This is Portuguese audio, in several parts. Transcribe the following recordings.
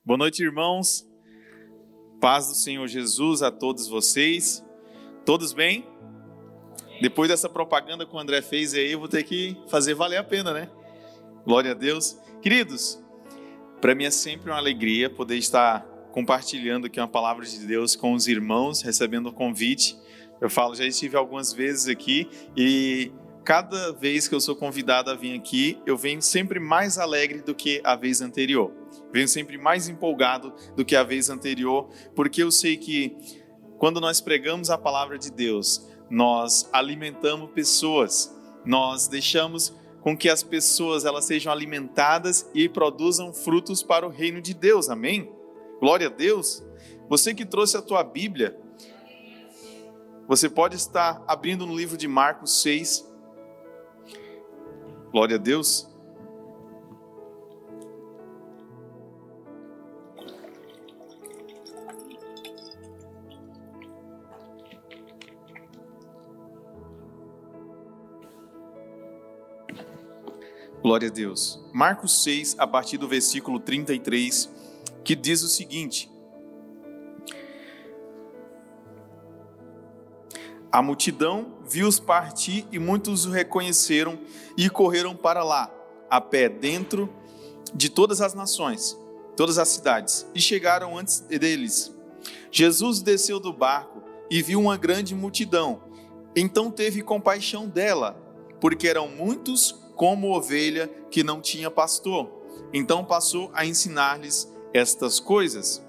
Boa noite, irmãos. Paz do Senhor Jesus a todos vocês. Todos bem? Depois dessa propaganda que o André fez aí, eu vou ter que fazer valer a pena, né? Glória a Deus. Queridos, para mim é sempre uma alegria poder estar compartilhando aqui uma palavra de Deus com os irmãos, recebendo o convite. Eu falo, já estive algumas vezes aqui e cada vez que eu sou convidado a vir aqui, eu venho sempre mais alegre do que a vez anterior. Venho sempre mais empolgado do que a vez anterior, porque eu sei que quando nós pregamos a palavra de Deus, nós alimentamos pessoas, nós deixamos com que as pessoas elas sejam alimentadas e produzam frutos para o reino de Deus, amém? Glória a Deus! Você que trouxe a tua Bíblia, você pode estar abrindo no livro de Marcos 6, glória a Deus. Glória a Deus. Marcos 6, a partir do versículo 33, que diz o seguinte: a multidão viu-os partir e muitos o reconheceram e correram para lá, a pé, dentro de todas as nações, todas as cidades, e chegaram antes deles. Jesus desceu do barco e viu uma grande multidão. Então teve compaixão dela, porque eram muitos como ovelha que não tinha pastor. Então passou a ensinar-lhes estas coisas.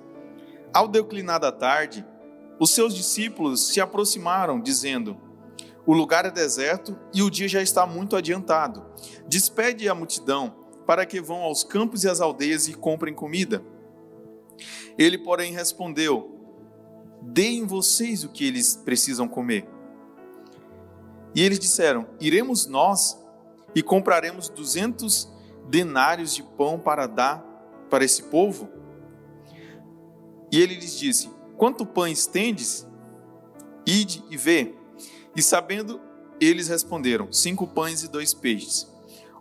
Ao declinar da tarde, os seus discípulos se aproximaram, dizendo: o lugar é deserto e o dia já está muito adiantado. Despede a multidão para que vão aos campos e às aldeias e comprem comida. Ele, porém, respondeu: deem vocês o que eles precisam comer. E eles disseram: iremos nós e compraremos 200 denários de pão para dar para esse povo? E ele lhes disse: quanto pães tendes? Ide e vê. E sabendo, eles responderam: 5 pães e 2 peixes.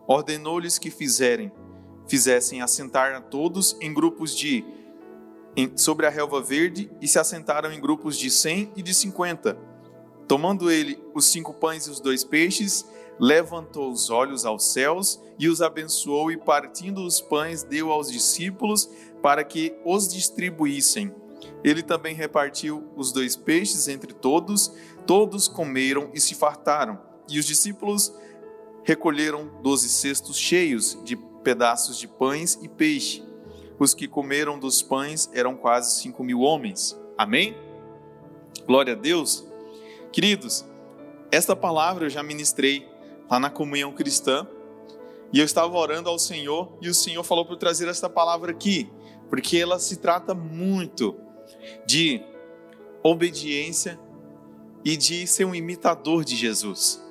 Ordenou-lhes que fizessem assentar a todos em grupos sobre a relva verde, e se assentaram em grupos de 100 e de 50. Tomando ele os 5 pães e os 2 peixes, levantou os olhos aos céus e os abençoou, e partindo os pães deu aos discípulos para que os distribuíssem. Ele também repartiu os 2 peixes entre todos, todos comeram e se fartaram. E os discípulos recolheram 12 cestos cheios de pedaços de pães e peixe. Os que comeram dos pães eram quase 5.000 homens. Amém? Glória a Deus. Queridos, esta palavra eu já ministrei lá na comunhão cristã, e eu estava orando ao Senhor, e o Senhor falou para eu trazer esta palavra aqui, porque ela se trata muito de obediência e de ser um imitador de Jesus,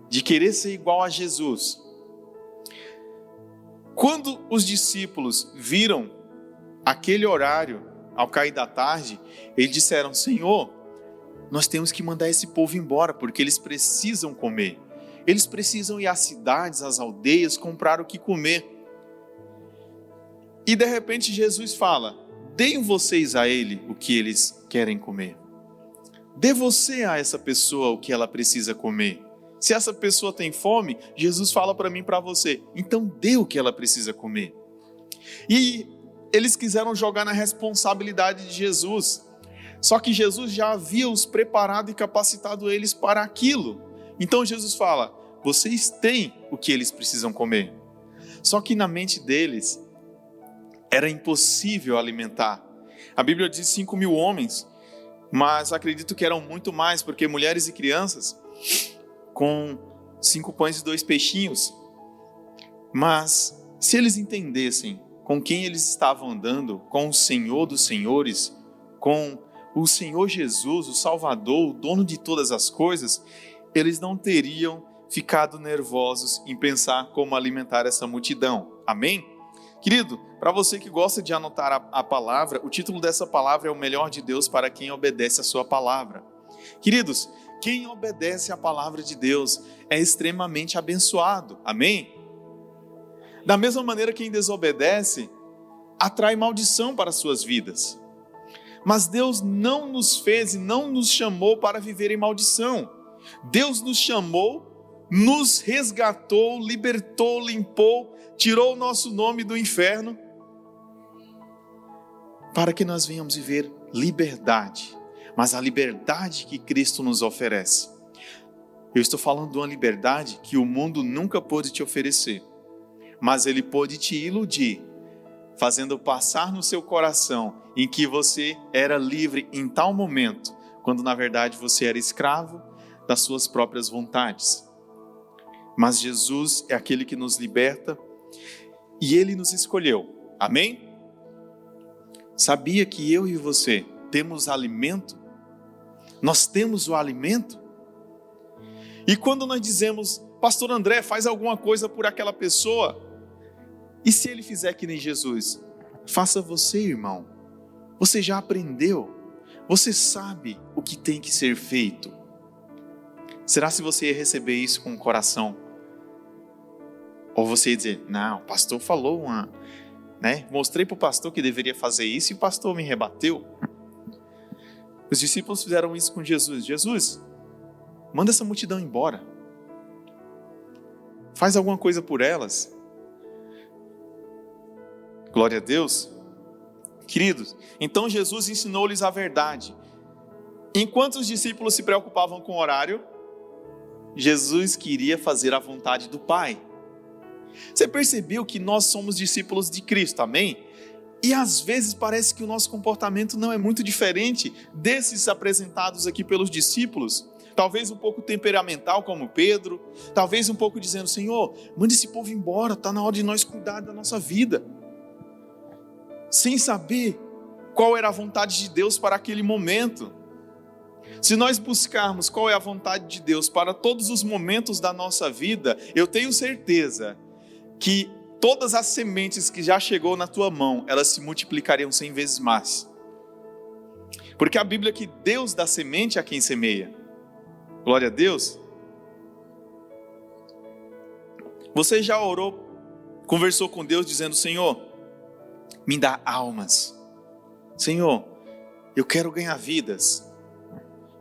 de querer ser igual a Jesus. Quando os discípulos viram aquele horário, ao cair da tarde, eles disseram: Senhor, nós temos que mandar esse povo embora, porque eles precisam comer. Eles precisam ir às cidades, às aldeias, comprar o que comer. E de repente Jesus fala: deem vocês a ele o que eles querem comer. Dê você a essa pessoa o que ela precisa comer. Se essa pessoa tem fome, Jesus fala para mim e para você: então dê o que ela precisa comer. E eles quiseram jogar na responsabilidade de Jesus. Só que Jesus já havia os preparado e capacitado eles para aquilo. Então Jesus fala: vocês têm o que eles precisam comer. Só que na mente deles era impossível alimentar. A Bíblia diz 5.000 homens, mas acredito que eram muito mais, porque mulheres e crianças com 5 pães e 2 peixinhos. Mas se eles entendessem com quem eles estavam andando, com o Senhor dos Senhores, com o Senhor Jesus, o Salvador, o dono de todas as coisas, eles não teriam ficado nervosos em pensar como alimentar essa multidão. Amém? Querido, para você que gosta de anotar a palavra, o título dessa palavra é o melhor de Deus para quem obedece a sua palavra. Queridos, quem obedece a palavra de Deus é extremamente abençoado. Amém? Da mesma maneira, quem desobedece atrai maldição para as suas vidas. Mas Deus não nos fez e não nos chamou para viver em maldição. Deus nos chamou, nos resgatou, libertou, limpou, tirou o nosso nome do inferno, para que nós venhamos viver liberdade, mas a liberdade que Cristo nos oferece. Eu estou falando de uma liberdade que o mundo nunca pôde te oferecer, mas ele pôde te iludir, fazendo passar no seu coração em que você era livre em tal momento, quando na verdade você era escravo das suas próprias vontades. Mas Jesus é aquele que nos liberta e Ele nos escolheu. Amém? Sabia que eu e você temos alimento? Nós temos o alimento? E quando nós dizemos, Pastor André, faz alguma coisa por aquela pessoa, e se ele fizer que nem Jesus? Faça você, irmão. Você já aprendeu. Você sabe o que tem que ser feito. Será se você ia receber isso com o coração? Ou você ia dizer, não, o pastor falou mostrei para o pastor que deveria fazer isso e o pastor me rebateu. Os discípulos fizeram isso com Jesus. Jesus, manda essa multidão embora. Faz alguma coisa por elas. Glória a Deus. Queridos, então Jesus ensinou-lhes a verdade. Enquanto os discípulos se preocupavam com o horário, Jesus queria fazer a vontade do Pai. Você percebeu que nós somos discípulos de Cristo, amém? E às vezes parece que o nosso comportamento não é muito diferente desses apresentados aqui pelos discípulos. Talvez um pouco temperamental como Pedro, talvez um pouco dizendo, Senhor, manda esse povo embora, está na hora de nós cuidar da nossa vida. Sem saber qual era a vontade de Deus para aquele momento. Se nós buscarmos qual é a vontade de Deus para todos os momentos da nossa vida, eu tenho certeza que todas as sementes que já chegou na tua mão, elas se multiplicariam 100 vezes mais. Porque a Bíblia que Deus dá semente a quem semeia. Glória a Deus. Você já orou, conversou com Deus dizendo, Senhor, me dá almas. Senhor, eu quero ganhar vidas.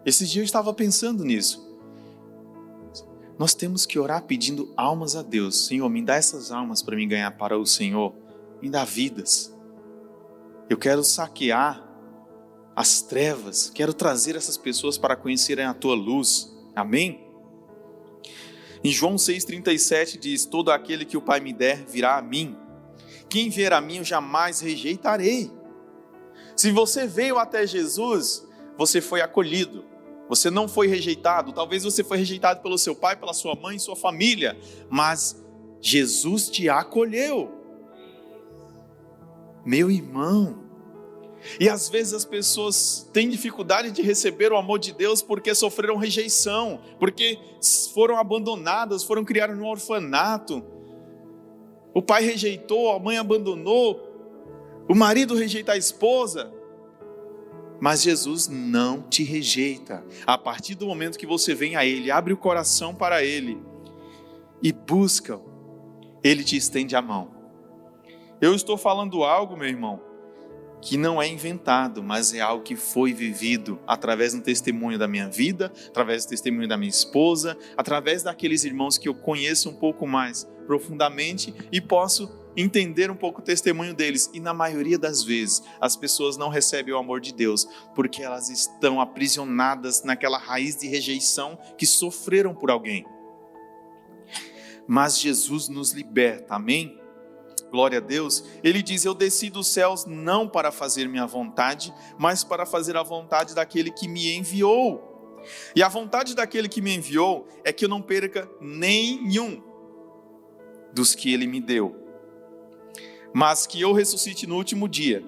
Esses dias eu estava pensando nisso. Nós temos que orar pedindo almas a Deus. Senhor, me dá essas almas para mim ganhar para o Senhor. Me dá vidas. Eu quero saquear as trevas. Quero trazer essas pessoas para conhecerem a tua luz. Amém? Em João 6,37 diz, todo aquele que o Pai me der virá a mim. Quem vier a mim eu jamais rejeitarei. Se você veio até Jesus, você foi acolhido. Você não foi rejeitado. Talvez você foi rejeitado pelo seu pai, pela sua mãe, sua família. Mas Jesus te acolheu. Meu irmão. E às vezes as pessoas têm dificuldade de receber o amor de Deus porque sofreram rejeição. Porque foram abandonadas, foram criadas no orfanato. O pai rejeitou, a mãe abandonou. O marido rejeita a esposa. Mas Jesus não te rejeita. A partir do momento que você vem a Ele, abre o coração para Ele e busca, Ele te estende a mão. Eu estou falando algo, meu irmão, que não é inventado, mas é algo que foi vivido através do testemunho da minha vida, através do testemunho da minha esposa, através daqueles irmãos que eu conheço um pouco mais profundamente e posso entender um pouco o testemunho deles. E na maioria das vezes as pessoas não recebem o amor de Deus porque elas estão aprisionadas naquela raiz de rejeição que sofreram por alguém. Mas Jesus nos liberta, amém? Glória a Deus. Ele diz, eu desci dos céus não para fazer minha vontade, mas para fazer a vontade daquele que me enviou. E a vontade daquele que me enviou é que eu não perca nenhum dos que ele me deu, mas que eu ressuscite no último dia,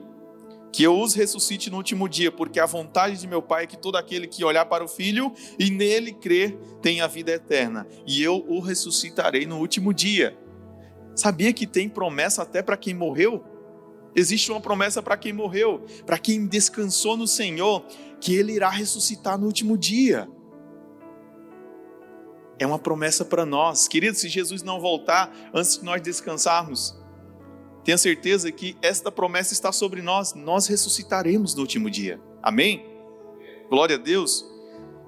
que eu os ressuscite no último dia, porque a vontade de meu Pai é que todo aquele que olhar para o Filho e nele crer tenha a vida eterna, e eu o ressuscitarei no último dia. Sabia que tem promessa até para quem morreu? Existe uma promessa para quem morreu, para quem descansou no Senhor, que Ele irá ressuscitar no último dia. É uma promessa para nós. Queridos, se Jesus não voltar antes de nós descansarmos, tenha certeza que esta promessa está sobre nós. Nós ressuscitaremos no último dia. Amém? Glória a Deus.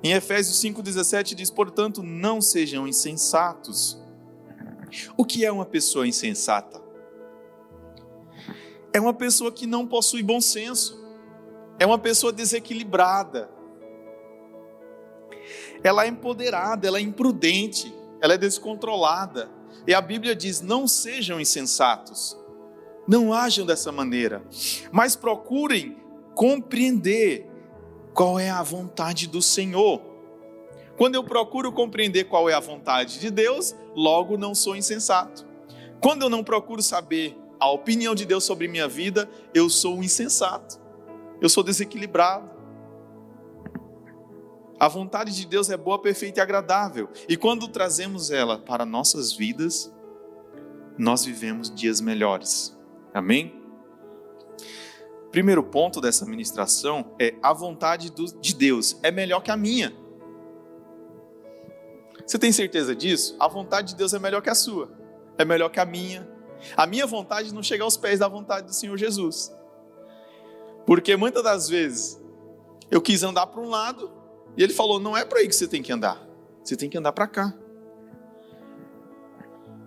Em Efésios 5,17 diz, portanto, não sejam insensatos. O que é uma pessoa insensata? É uma pessoa que não possui bom senso. É uma pessoa desequilibrada. Ela é empoderada, ela é imprudente, ela é descontrolada. E a Bíblia diz, não sejam insensatos. Não ajam dessa maneira, mas procurem compreender qual é a vontade do Senhor. Quando eu procuro compreender qual é a vontade de Deus, logo não sou insensato. Quando eu não procuro saber a opinião de Deus sobre minha vida, eu sou um insensato. Eu sou desequilibrado. A vontade de Deus é boa, perfeita e agradável. E quando trazemos ela para nossas vidas, nós vivemos dias melhores. Amém? Primeiro ponto dessa ministração é a vontade de Deus é melhor que a minha. Você tem certeza disso? A vontade de Deus é melhor que a sua. É melhor que a minha. A minha vontade não chega aos pés da vontade do Senhor Jesus. Porque muitas das vezes eu quis andar para um lado e Ele falou, não é para aí que você tem que andar. Você tem que andar para cá.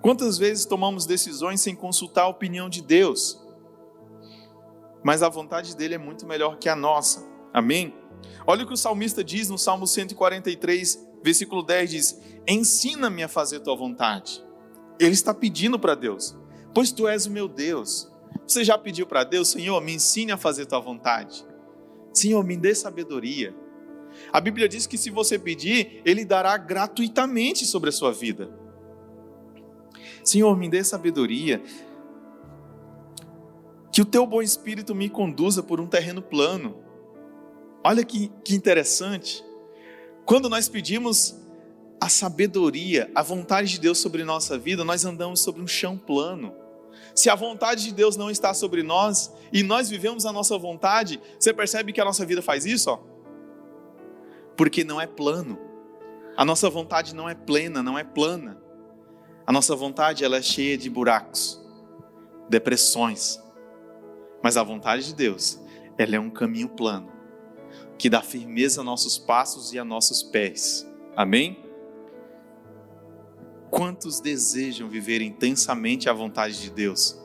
Quantas vezes tomamos decisões sem consultar a opinião de Deus? Mas a vontade dele é muito melhor que a nossa. Amém? Olha o que o salmista diz no Salmo 143, versículo 10, diz, ensina-me a fazer tua vontade. Ele está pedindo para Deus, pois tu és o meu Deus. Você já pediu para Deus, Senhor, me ensine a fazer tua vontade. Senhor, me dê sabedoria. A Bíblia diz que se você pedir, Ele dará gratuitamente sobre a sua vida. Senhor, me dê sabedoria. Que o teu bom espírito me conduza por um terreno plano. Olha que interessante. Quando nós pedimos a sabedoria, a vontade de Deus sobre nossa vida, nós andamos sobre um chão plano. Se a vontade de Deus não está sobre nós e nós vivemos a nossa vontade, você percebe que a nossa vida faz isso? Ó? Porque não é plano. A nossa vontade não é plena, não é plana. A nossa vontade ela é cheia de buracos, depressões. Mas a vontade de Deus, ela é um caminho plano, que dá firmeza a nossos passos e a nossos pés. Amém? Quantos desejam viver intensamente a vontade de Deus?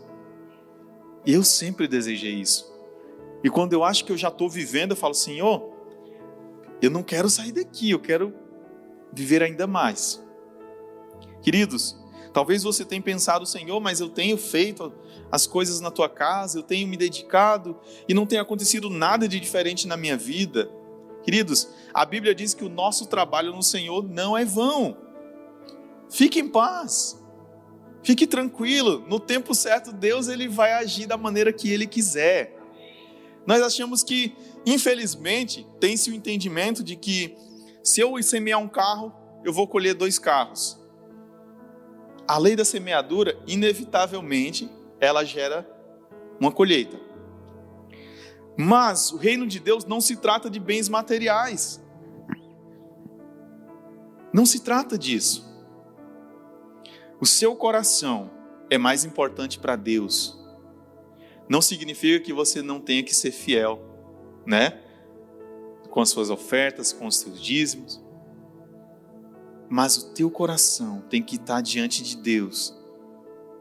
Eu sempre desejei isso. E quando eu acho que eu já estou vivendo, eu falo, Senhor, eu não quero sair daqui, eu quero viver ainda mais. Queridos, talvez você tenha pensado, Senhor, mas eu tenho feito as coisas na tua casa, eu tenho me dedicado e não tem acontecido nada de diferente na minha vida. Queridos, a Bíblia diz que o nosso trabalho no Senhor não é vão. Fique em paz, fique tranquilo, no tempo certo Deus ele vai agir da maneira que Ele quiser. Nós achamos que, infelizmente, tem-se o entendimento de que se eu semear um carro, eu vou colher 2 carros. A lei da semeadura, inevitavelmente, ela gera uma colheita. Mas o reino de Deus não se trata de bens materiais. Não se trata disso. O seu coração é mais importante para Deus. Não significa que você não tenha que ser fiel, né? Com as suas ofertas, com os seus dízimos. Mas o teu coração tem que estar diante de Deus,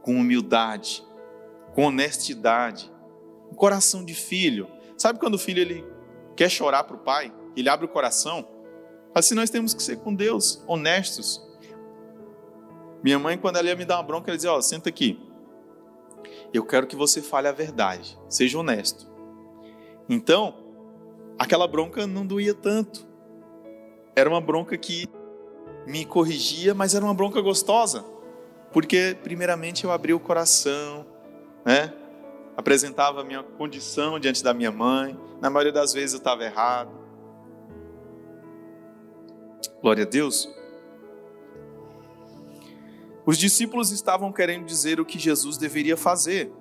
com humildade, com honestidade, um coração de filho. Sabe quando o filho ele quer chorar para o pai? Ele abre o coração? Assim nós temos que ser com Deus, honestos. Minha mãe, quando ela ia me dar uma bronca, ela dizia, ó, senta aqui. Eu quero que você fale a verdade, seja honesto. Então, aquela bronca não doía tanto. Era uma bronca que me corrigia, mas era uma bronca gostosa. Porque, primeiramente, eu abri o coração, né? Apresentava a minha condição diante da minha mãe. Na maioria das vezes eu estava errado. Glória a Deus. Os discípulos estavam querendo dizer o que Jesus deveria fazer.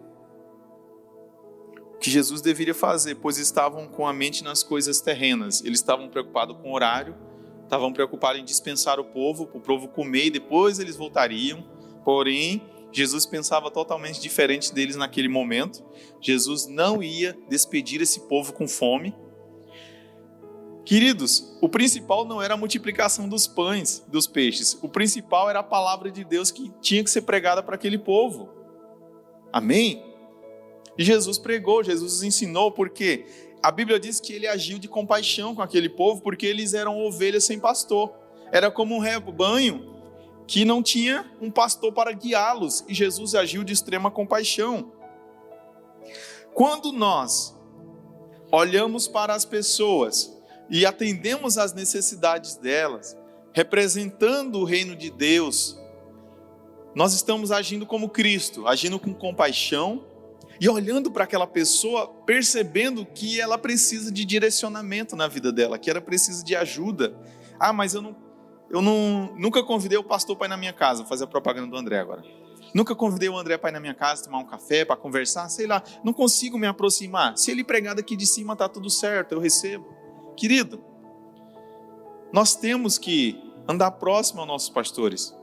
O que Jesus deveria fazer, pois estavam com a mente nas coisas terrenas. Eles estavam preocupados com o horário, estavam preocupados em dispensar o povo, para o povo comer e depois eles voltariam. Porém, Jesus pensava totalmente diferente deles naquele momento. Jesus não ia despedir esse povo com fome. Queridos, o principal não era a multiplicação dos pães, dos peixes. O principal era a palavra de Deus que tinha que ser pregada para aquele povo. Amém? E Jesus pregou, Jesus ensinou, porque a Bíblia diz que ele agiu de compaixão com aquele povo, porque eles eram ovelhas sem pastor. Era como um rebanho que não tinha um pastor para guiá-los, e Jesus agiu de extrema compaixão. Quando nós olhamos para as pessoas e atendemos às necessidades delas, representando o reino de Deus, nós estamos agindo como Cristo, agindo com compaixão e olhando para aquela pessoa, percebendo que ela precisa de direcionamento na vida dela, que ela precisa de ajuda. Ah, mas eu nunca convidei o pastor para ir na minha casa, vou fazer a propaganda do André agora. Nunca convidei o André para ir na minha casa, tomar um café, para conversar, sei lá, não consigo me aproximar. Se ele pregar daqui de cima, está tudo certo, eu recebo. Querido, nós temos que andar próximo aos nossos pastores.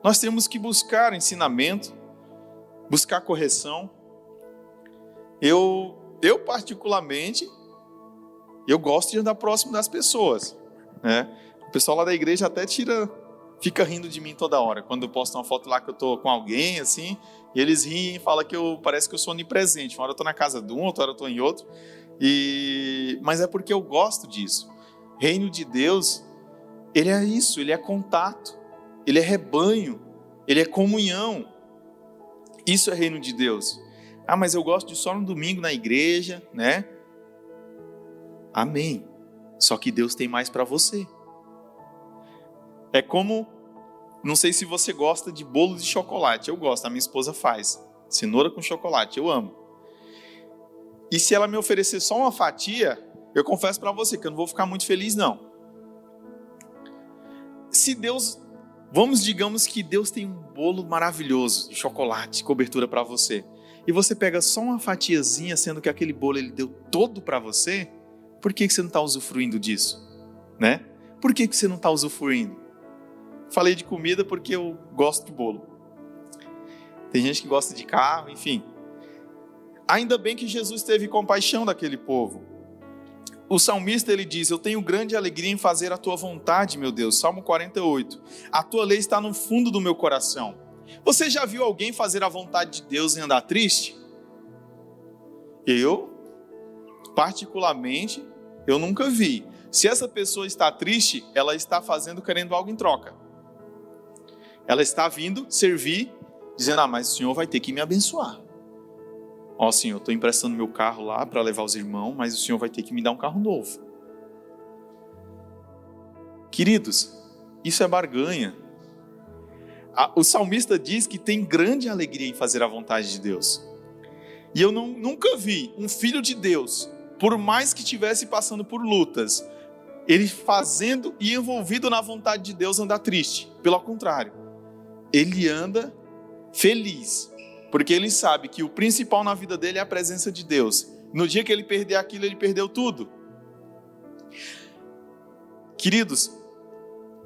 Nós temos que buscar ensinamento, buscar correção. Eu particularmente, eu gosto de andar próximo das pessoas, né? O pessoal lá da igreja até fica rindo de mim toda hora, quando eu posto uma foto lá que eu tô com alguém, assim, e eles riem e falam que parece que eu sou onipresente. Uma hora eu tô na casa de um, outra hora eu tô em outro, mas é porque eu gosto disso. Reino de Deus, ele é isso, ele é contato, ele é rebanho, ele é comunhão. Isso é reino de Deus. Ah, mas eu gosto de só no domingo na igreja, né? Amém. Só que Deus tem mais para você. É como, não sei se você gosta de bolo de chocolate. Eu gosto, a minha esposa faz. Cenoura com chocolate, eu amo. E se ela me oferecer só uma fatia, eu confesso para você que eu não vou ficar muito feliz, não. Digamos que Deus tem um bolo maravilhoso de chocolate, cobertura para você. E você pega só uma fatiazinha, sendo que aquele bolo ele deu todo para você, por que você não está usufruindo disso? Né? Por que você não está usufruindo? Falei de comida porque eu gosto de bolo. Tem gente que gosta de carro, enfim. Ainda bem que Jesus teve compaixão daquele povo. O salmista ele diz: eu tenho grande alegria em fazer a tua vontade, meu Deus. Salmo 48. A tua lei está no fundo do meu coração. Você já viu alguém fazer a vontade de Deus e andar triste? Eu, particularmente, eu nunca vi. Se essa pessoa está triste, ela está querendo algo em troca. Ela está vindo servir, dizendo: mas o Senhor vai ter que me abençoar. Ó, Senhor, eu estou emprestando meu carro lá para levar os irmãos, mas o Senhor vai ter que me dar um carro novo. Queridos, isso é barganha. O salmista diz que tem grande alegria em fazer a vontade de Deus. E eu nunca vi um filho de Deus, por mais que estivesse passando por lutas, ele fazendo e envolvido na vontade de Deus, andar triste. Pelo contrário, ele anda feliz, porque ele sabe que o principal na vida dele é a presença de Deus. No dia que ele perder aquilo, ele perdeu tudo. Queridos,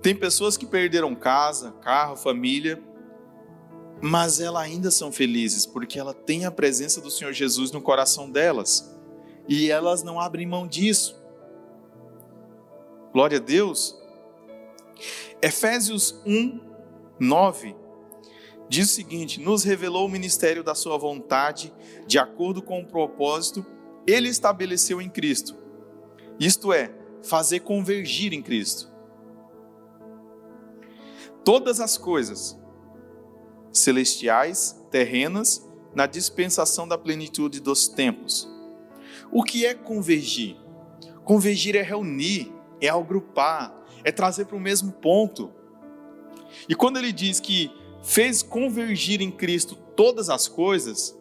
tem pessoas que perderam casa, carro, família, mas elas ainda são felizes, porque ela tem a presença do Senhor Jesus no coração delas, e elas não abrem mão disso. Glória a Deus. Efésios 1:9 diz o seguinte: nos revelou o ministério da sua vontade, de acordo com o propósito ele estabeleceu em Cristo. Isto é, fazer convergir em Cristo todas as coisas, celestiais, terrenas, na dispensação da plenitude dos tempos. O que é convergir? Convergir é reunir, é agrupar, é trazer para o mesmo ponto. E quando ele diz que fez convergir em Cristo todas as coisas,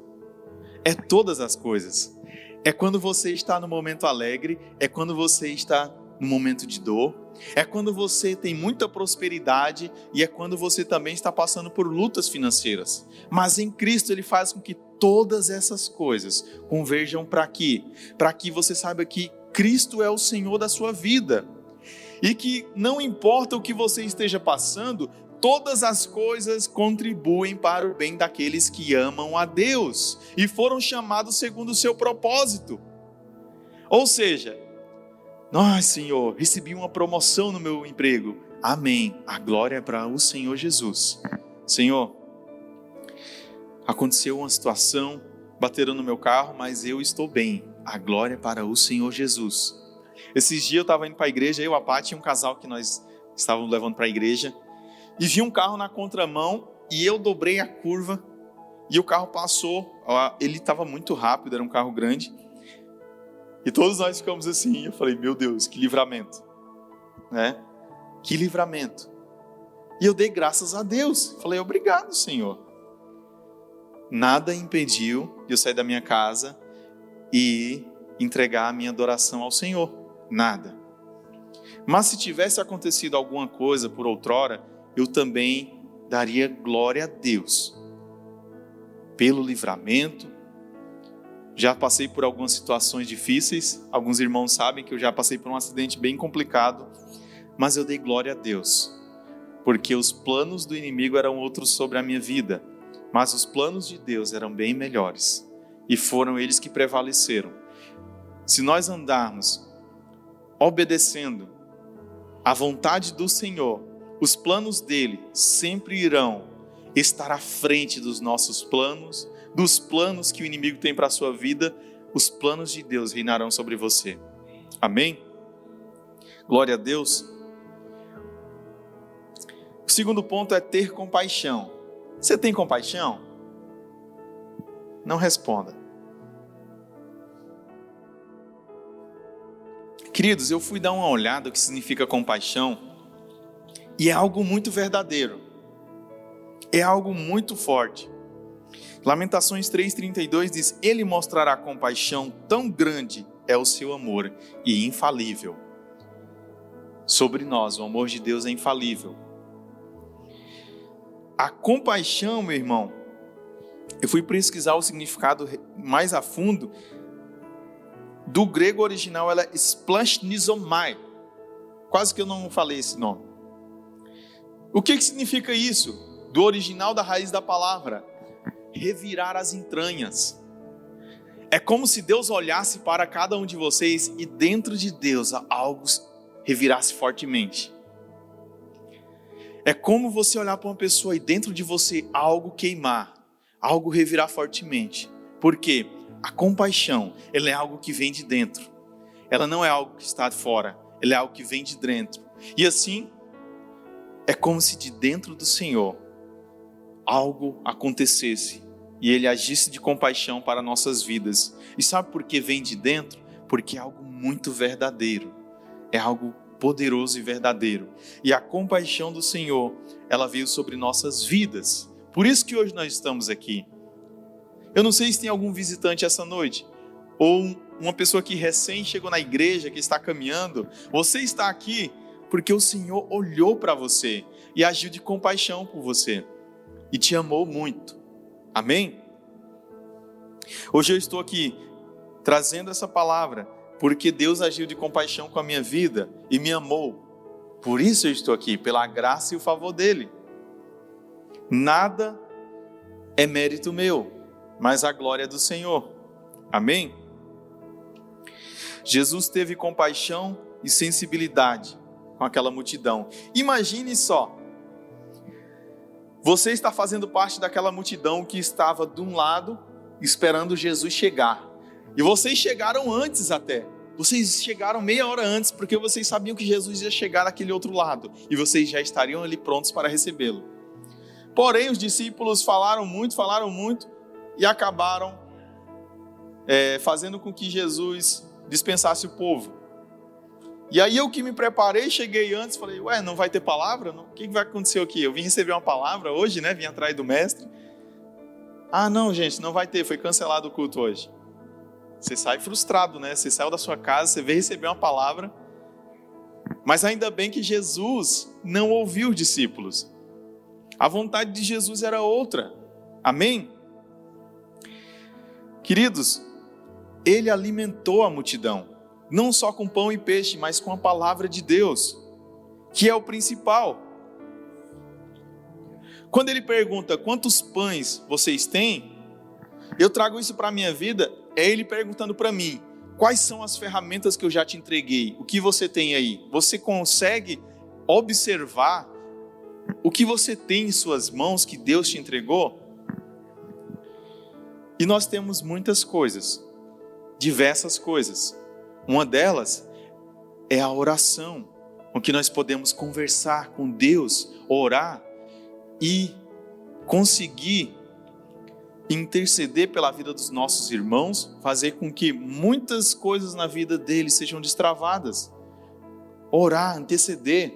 é todas as coisas. É quando você está no momento alegre, é quando você está no momento de dor, é quando você tem muita prosperidade e é quando você também está passando por lutas financeiras. Mas em Cristo ele faz com que todas essas coisas converjam para quê? Para que você saiba que Cristo é o Senhor da sua vida. E que não importa o que você esteja passando, todas as coisas contribuem para o bem daqueles que amam a Deus e foram chamados segundo o seu propósito. Ou seja, Senhor, recebi uma promoção no meu emprego. Amém. A glória é para o Senhor Jesus. Senhor, aconteceu uma situação, bateram no meu carro, mas eu estou bem. A glória é para o Senhor Jesus. Esses dias eu estava indo para a igreja, eu, a Paty e um casal que nós estávamos levando para a igreja, e vi um carro na contramão, e eu dobrei a curva, e o carro passou, ele estava muito rápido, era um carro grande, e todos nós ficamos assim, eu falei, meu Deus, que livramento, né? Que livramento. E eu dei graças a Deus, falei, obrigado, Senhor. Nada impediu de eu sair da minha casa e entregar a minha adoração ao Senhor, nada. Mas se tivesse acontecido alguma coisa por outrora, eu também daria glória a Deus pelo livramento. Já passei por algumas situações difíceis, alguns irmãos sabem que eu já passei por um acidente bem complicado, mas eu dei glória a Deus, porque os planos do inimigo eram outros sobre a minha vida, mas os planos de Deus eram bem melhores, e foram eles que prevaleceram. Se nós andarmos obedecendo à vontade do Senhor, os planos dele sempre irão estar à frente dos nossos planos, dos planos que o inimigo tem para a sua vida. Os planos de Deus reinarão sobre você. Amém? Glória a Deus. O segundo ponto é ter compaixão. Você tem compaixão? Não responda. Queridos, eu fui dar uma olhada no que significa compaixão e é algo muito verdadeiro. É algo muito forte. Lamentações 3,32 diz: Ele mostrará compaixão, tão grande é o seu amor e infalível. Sobre nós, o amor de Deus é infalível. A compaixão, meu irmão, eu fui pesquisar o significado mais a fundo. Do grego original, ela é splashnizomai. Quase que eu não falei esse nome. O que significa isso? Do original da raiz da palavra: revirar as entranhas. É como se Deus olhasse para cada um de vocês e dentro de Deus algo revirasse fortemente. É como você olhar para uma pessoa e dentro de você algo queimar, algo revirar fortemente. Por quê? A compaixão, ela é algo que vem de dentro. Ela não é algo que está de fora, ela é algo que vem de dentro. E assim, é como se de dentro do Senhor algo acontecesse e Ele agisse de compaixão para nossas vidas. E sabe por que vem de dentro? Porque é algo muito verdadeiro, é algo poderoso e verdadeiro. E a compaixão do Senhor, ela veio sobre nossas vidas. Por isso que hoje nós estamos aqui. Eu não sei se tem algum visitante essa noite, ou uma pessoa que recém chegou na igreja, que está caminhando. Você está aqui porque o Senhor olhou para você e agiu de compaixão por você e te amou muito. Amém? Hoje eu estou aqui trazendo essa palavra porque Deus agiu de compaixão com a minha vida e me amou. Por isso eu estou aqui, pela graça e o favor dele. Nada é mérito meu, mas a glória é do Senhor. Amém? Jesus teve compaixão e sensibilidade com aquela multidão. Imagine só, você está fazendo parte daquela multidão que estava de um lado esperando Jesus chegar. E vocês chegaram antes até. Vocês chegaram meia hora antes, porque vocês sabiam que Jesus ia chegar daquele outro lado. E vocês já estariam ali prontos para recebê-lo. Porém, os discípulos falaram muito, e acabaram fazendo com que Jesus dispensasse o povo. E aí eu que me preparei, cheguei antes, falei, não vai ter palavra? Não? O que vai acontecer aqui? Eu vim receber uma palavra hoje, né? Vim atrás do mestre. Não, gente, não vai ter, foi cancelado o culto hoje. Você sai frustrado, né? Você saiu da sua casa, você veio receber uma palavra. Mas ainda bem que Jesus não ouviu os discípulos. A vontade de Jesus era outra. Amém? Queridos, ele alimentou a multidão, não só com pão e peixe, mas com a palavra de Deus, que é o principal. Quando ele pergunta quantos pães vocês têm, eu trago isso para a minha vida, é ele perguntando para mim, quais são as ferramentas que eu já te entreguei? O que você tem aí? Você consegue observar o que você tem em suas mãos que Deus te entregou? E nós temos muitas coisas, diversas coisas. Uma delas é a oração, com que nós podemos conversar com Deus, orar e conseguir interceder pela vida dos nossos irmãos, fazer com que muitas coisas na vida deles sejam destravadas. Orar, interceder.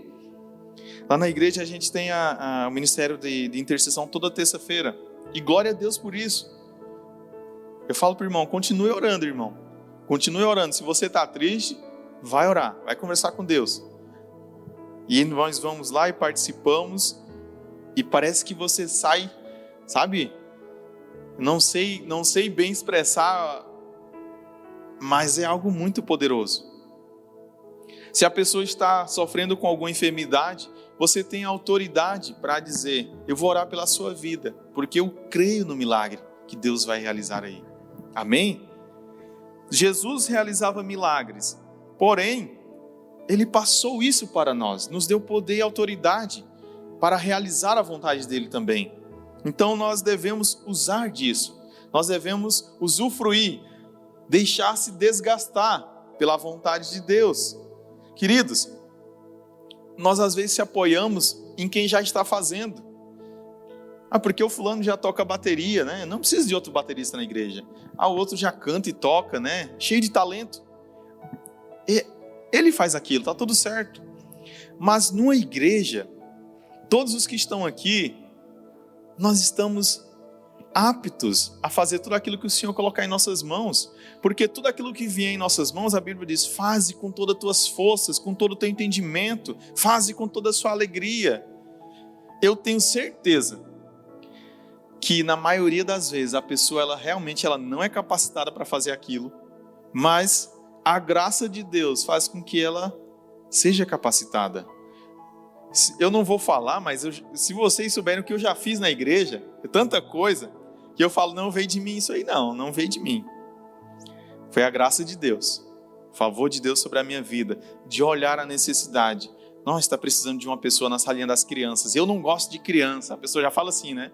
Lá na igreja a gente tem o ministério de intercessão toda terça-feira. E glória a Deus por isso. Eu falo para o irmão, continue orando, irmão. Continue orando. Se você está triste, vai orar, vai conversar com Deus. E nós vamos lá e participamos. E parece que você sai, sabe? Não sei bem expressar, mas é algo muito poderoso. Se a pessoa está sofrendo com alguma enfermidade, você tem autoridade para dizer, eu vou orar pela sua vida, porque eu creio no milagre que Deus vai realizar aí. Amém? Jesus realizava milagres, porém, ele passou isso para nós, nos deu poder e autoridade para realizar a vontade dele também. Então nós devemos usar disso, nós devemos usufruir, deixar-se desgastar pela vontade de Deus. Queridos, nós às vezes se apoiamos em quem já está fazendo. Porque o fulano já toca bateria, né? Não precisa de outro baterista na igreja. O outro já canta e toca, né? Cheio de talento. Ele faz aquilo, está tudo certo. Mas numa igreja, todos os que estão aqui, nós estamos aptos a fazer tudo aquilo que o Senhor colocar em nossas mãos, porque tudo aquilo que vier em nossas mãos, a Bíblia diz, faze com todas as tuas forças, com todo o teu entendimento, faze com toda a sua alegria. Eu tenho certeza que na maioria das vezes a pessoa ela realmente não é capacitada para fazer aquilo, mas a graça de Deus faz com que ela seja capacitada. Eu não vou falar, mas se vocês souberem o que eu já fiz na igreja, é tanta coisa, que eu falo, não veio de mim isso aí não veio de mim. Foi a graça de Deus, o favor de Deus sobre a minha vida, de olhar a necessidade. Nós está precisando de uma pessoa na salinha das crianças. Eu não gosto de criança, a pessoa já fala assim, né?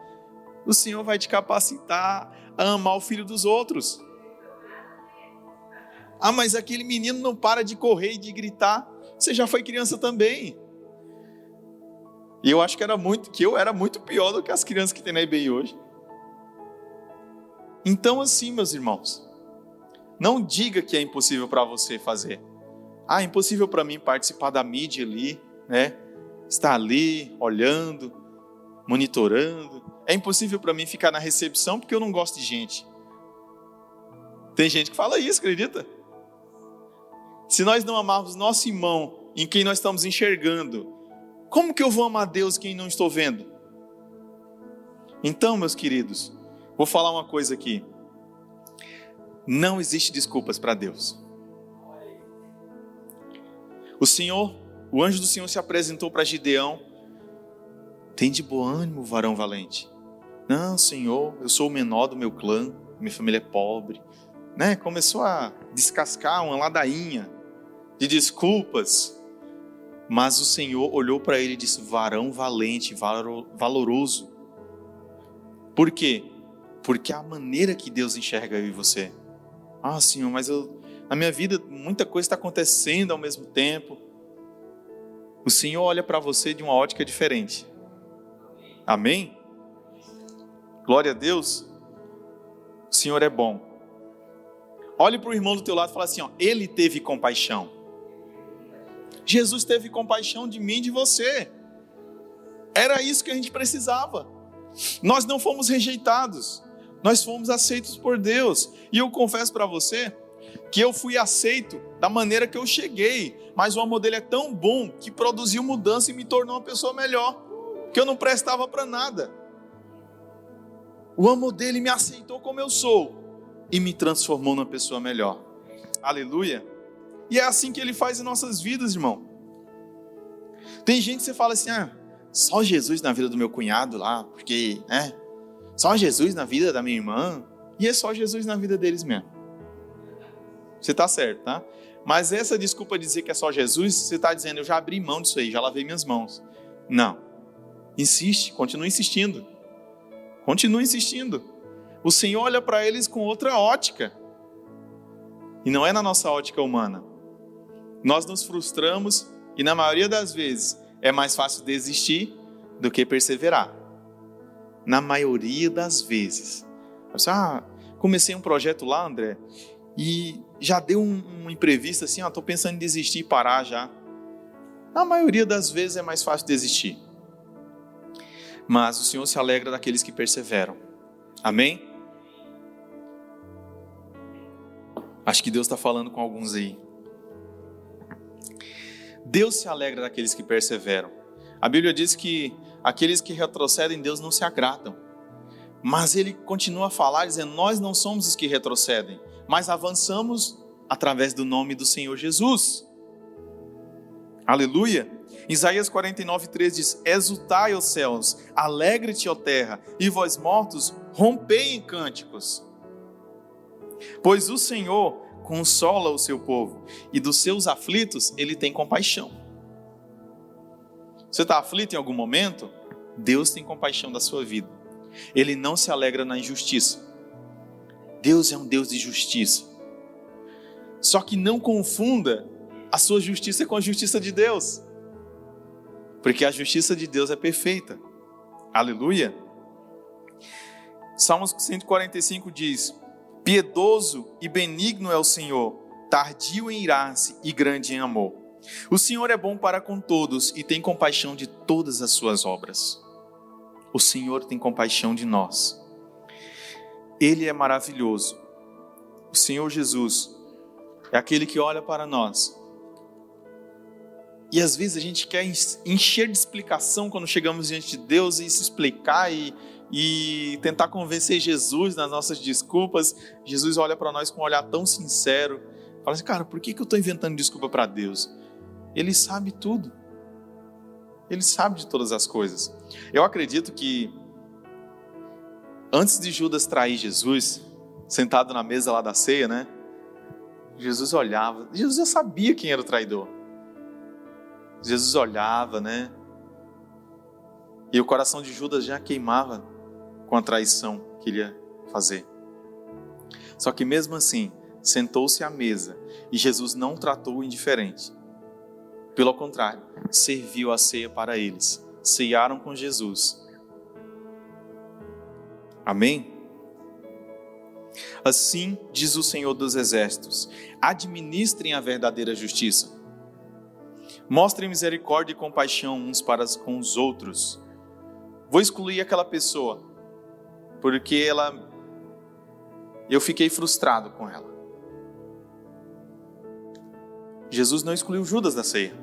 O Senhor vai te capacitar a amar o filho dos outros. Mas aquele menino não para de correr e de gritar. Você já foi criança também. E eu acho que eu era muito pior do que as crianças que tem na IBI hoje. Então assim, meus irmãos, não diga que é impossível para você fazer. É impossível para mim participar da mídia ali, né? Estar ali, olhando, monitorando. É impossível para mim ficar na recepção porque eu não gosto de gente. Tem gente que fala isso, acredita? Se nós não amarmos nosso irmão em quem nós estamos enxergando, como que eu vou amar Deus quem não estou vendo? Então, meus queridos, vou falar uma coisa aqui. Não existe desculpas para Deus. O anjo do Senhor se apresentou para Gideão. Tem de bom ânimo, varão valente. Não, Senhor, eu sou o menor do meu clã, minha família é pobre. Né? Começou a descascar uma ladainha de desculpas. Mas o Senhor olhou para ele e disse, varão valente, valoroso. Por quê? Porque é a maneira que Deus enxerga eu e você. Senhor, mas na minha vida muita coisa está acontecendo ao mesmo tempo. O Senhor olha para você de uma ótica diferente. Amém? Glória a Deus. O Senhor é bom. Olhe para o irmão do teu lado e fala assim, ele teve compaixão. Jesus teve compaixão de mim e de você. Era isso que a gente precisava. Nós não fomos rejeitados. Nós fomos aceitos por Deus. E eu confesso para você que eu fui aceito da maneira que eu cheguei. Mas o amor dele é tão bom que produziu mudança e me tornou uma pessoa melhor. Que eu não prestava para nada. O amor dele me aceitou como eu sou. E me transformou numa pessoa melhor. Aleluia. E é assim que ele faz em nossas vidas, irmão. Tem gente que você fala assim, só Jesus na vida do meu cunhado lá, porque, né? Só Jesus na vida da minha irmã, e é só Jesus na vida deles mesmo. Você está certo, tá? Mas essa desculpa de dizer que é só Jesus, você está dizendo, eu já abri mão disso aí, já lavei minhas mãos. Não. Insiste, continua insistindo. Continua insistindo. O Senhor olha para eles com outra ótica. E não é na nossa ótica humana. Nós nos frustramos e na maioria das vezes é mais fácil desistir do que perseverar. Na maioria das vezes. Comecei um projeto lá, André, e já deu um imprevisto assim, estou pensando em desistir e parar já. Na maioria das vezes é mais fácil desistir. Mas o Senhor se alegra daqueles que perseveram. Amém? Acho que Deus está falando com alguns aí. Deus se alegra daqueles que perseveram. A Bíblia diz que aqueles que retrocedem, Deus não se agradam. Mas Ele continua a falar, dizendo, nós não somos os que retrocedem, mas avançamos através do nome do Senhor Jesus. Aleluia! Isaías 49:3 diz, exultai, ó céus, alegre-te, ó terra, e vós mortos, rompei em cânticos. Pois o Senhor consola o seu povo, e dos seus aflitos Ele tem compaixão. Você está aflito em algum momento? Deus tem compaixão da sua vida. Ele não se alegra na injustiça. Deus é um Deus de justiça. Só que não confunda a sua justiça com a justiça de Deus. Porque a justiça de Deus é perfeita. Aleluia. Salmos 145 diz, piedoso e benigno é o Senhor, tardio em irar-se e grande em amor. O Senhor é bom para com todos e tem compaixão de todas as suas obras. O Senhor tem compaixão de nós. Ele é maravilhoso. O Senhor Jesus é aquele que olha para nós. E às vezes a gente quer encher de explicação quando chegamos diante de Deus e se explicar e tentar convencer Jesus nas nossas desculpas. Jesus olha para nós com um olhar tão sincero. Fala assim, cara, por que eu estou inventando desculpa para Deus? Ele sabe tudo. Ele sabe de todas as coisas. Eu acredito que antes de Judas trair Jesus, sentado na mesa lá da ceia, né? Jesus olhava. Jesus já sabia quem era o traidor. Jesus olhava, né? E o coração de Judas já queimava com a traição que ele ia fazer. Só que mesmo assim, sentou-se à mesa e Jesus não tratou indiferente. Pelo contrário, serviu a ceia para eles. Ceiaram com Jesus. Amém? Assim diz o Senhor dos Exércitos: administrem a verdadeira justiça. Mostrem misericórdia e compaixão uns para com os outros. Vou excluir aquela pessoa, porque eu fiquei frustrado com ela. Jesus não excluiu Judas da ceia.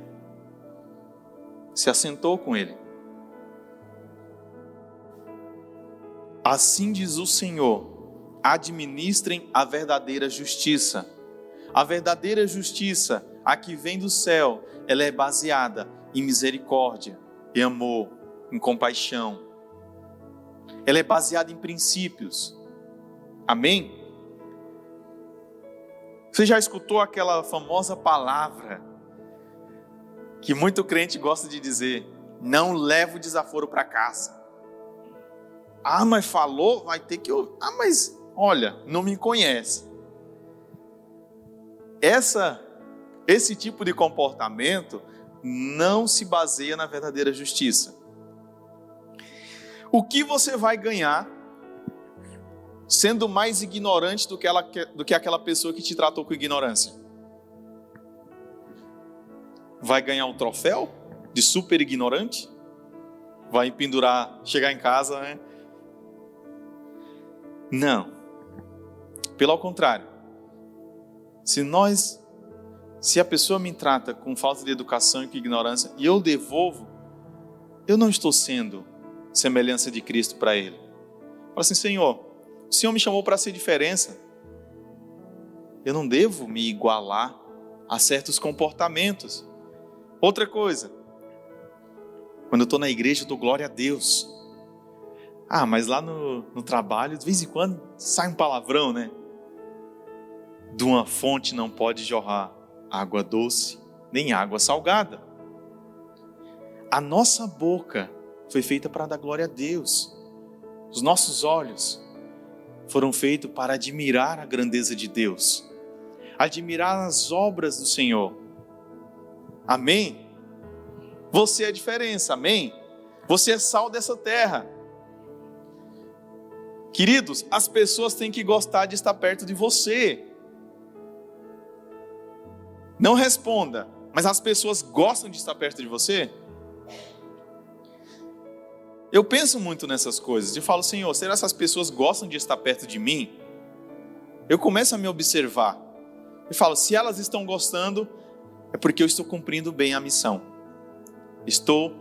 Se assentou com ele. Assim diz o Senhor: administrem a verdadeira justiça. A verdadeira justiça, a que vem do céu, ela é baseada em misericórdia, em amor, em compaixão. Ela é baseada em princípios. Amém? Você já escutou aquela famosa palavra que muito crente gosta de dizer: não leva o desaforo para casa. Ah, mas falou, vai ter que ouvir. Ah, mas olha, não me conhece. Esse tipo de comportamento não se baseia na verdadeira justiça. O que você vai ganhar sendo mais ignorante do que aquela pessoa que te tratou com ignorância? Vai ganhar um troféu de super ignorante? Vai pendurar, chegar em casa, né? Não. Pelo contrário. Se a pessoa me trata com falta de educação e com ignorância e eu devolvo, eu não estou sendo semelhança de Cristo para ele. Fala assim: Senhor, o Senhor me chamou para ser diferença. Eu não devo me igualar a certos comportamentos. Outra coisa, Quando eu estou na igreja, eu dou glória a Deus. Mas lá no trabalho, de vez em quando, sai um palavrão, né? De uma fonte não pode jorrar água doce, nem água salgada. A nossa boca foi feita para dar glória a Deus. Os nossos olhos foram feitos para admirar a grandeza de Deus, admirar as obras do Senhor. Amém? Você é a diferença, amém? Você é sal dessa terra. Queridos, as pessoas têm que gostar de estar perto de você. Não responda, mas as pessoas gostam de estar perto de você? Eu penso muito nessas coisas. Eu falo, Senhor, será que essas pessoas gostam de estar perto de mim? Eu começo a me observar. Eu falo, se elas estão gostando, é porque eu estou cumprindo bem a missão. Estou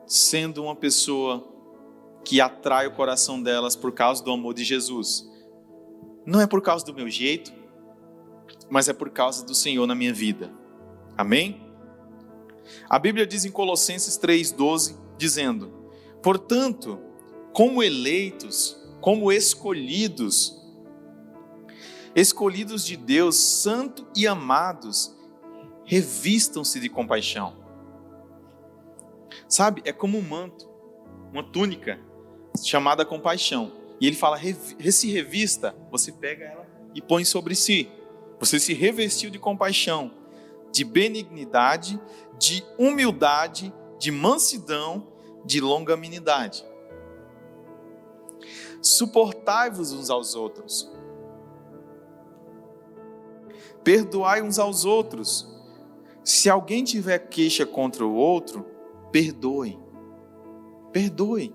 sendo uma pessoa que atrai o coração delas por causa do amor de Jesus. Não é por causa do meu jeito, mas é por causa do Senhor na minha vida. Amém? A Bíblia diz em Colossenses 3,12, dizendo: portanto, como eleitos, como escolhidos de Deus, santo e amados, revistam-se de compaixão. Sabe, é como um manto, uma túnica chamada compaixão. E ele fala, se revista, você pega ela e põe sobre si. Você se revestiu de compaixão, de benignidade, de humildade, de mansidão, de longanimidade. Suportai-vos uns aos outros. Perdoai uns aos outros. Se alguém tiver queixa contra o outro, perdoe. Perdoe.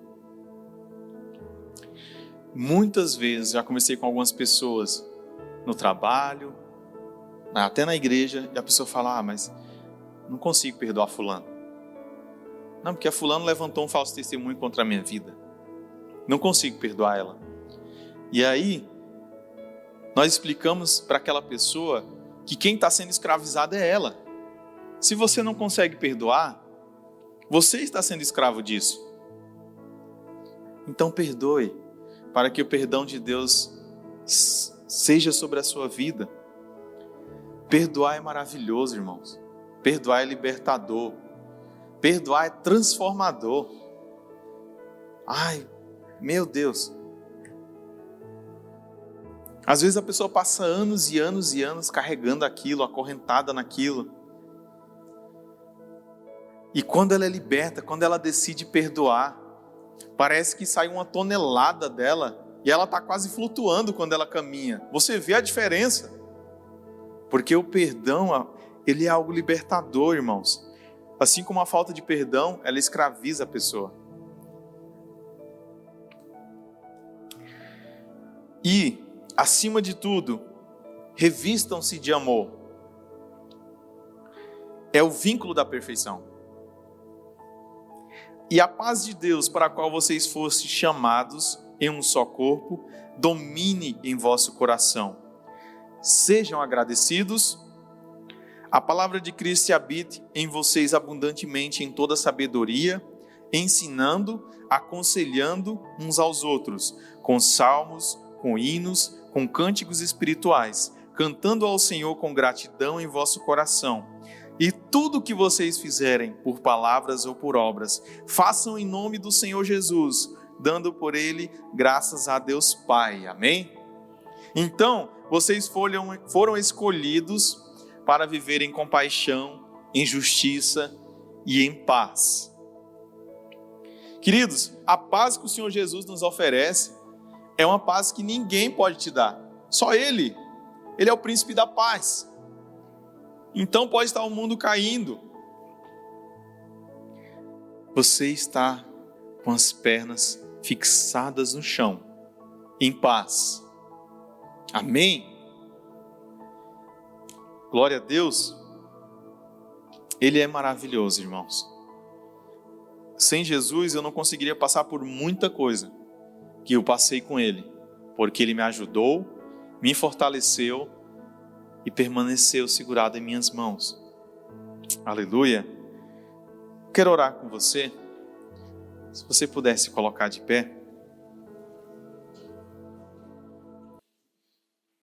Muitas vezes já conversei com algumas pessoas no trabalho, até na igreja, e a pessoa fala, mas não consigo perdoar fulano. Não, porque a fulano levantou um falso testemunho contra a minha vida. Não consigo perdoar ela. E aí, nós explicamos para aquela pessoa que quem está sendo escravizado é ela. Se você não consegue perdoar, você está sendo escravo disso. Então perdoe, para que o perdão de Deus seja sobre a sua vida. Perdoar é maravilhoso, irmãos. Perdoar é libertador. Perdoar é transformador. Ai, meu Deus. Às vezes a pessoa passa anos e anos e anos carregando aquilo, acorrentada naquilo. E quando ela é liberta, quando ela decide perdoar, parece que sai uma tonelada dela e ela está quase flutuando quando ela caminha. Você vê a diferença? Porque o perdão, ele é algo libertador, irmãos. Assim como a falta de perdão, ela escraviza a pessoa. E, acima de tudo, revistam-se de amor. É o vínculo da perfeição. E a paz de Deus, para a qual vocês fossem chamados em um só corpo, domine em vosso coração. Sejam agradecidos. A palavra de Cristo habite em vocês abundantemente em toda sabedoria, ensinando, aconselhando uns aos outros, com salmos, com hinos, com cânticos espirituais, cantando ao Senhor com gratidão em vosso coração. E tudo o que vocês fizerem, por palavras ou por obras, façam em nome do Senhor Jesus, dando por Ele graças a Deus Pai. Amém? Então, vocês foram escolhidos para viver em compaixão, em justiça e em paz. Queridos, a paz que o Senhor Jesus nos oferece é uma paz que ninguém pode te dar. Só Ele. Ele é o príncipe da paz. Então pode estar o mundo caindo. Você está com as pernas fixadas no chão, em paz. Amém? Glória a Deus. Ele é maravilhoso, irmãos. Sem Jesus eu não conseguiria passar por muita coisa que eu passei com Ele, porque Ele me ajudou, me fortaleceu e permaneceu segurado em minhas mãos. Aleluia. quero orar com você. Se você pudesse colocar de pé.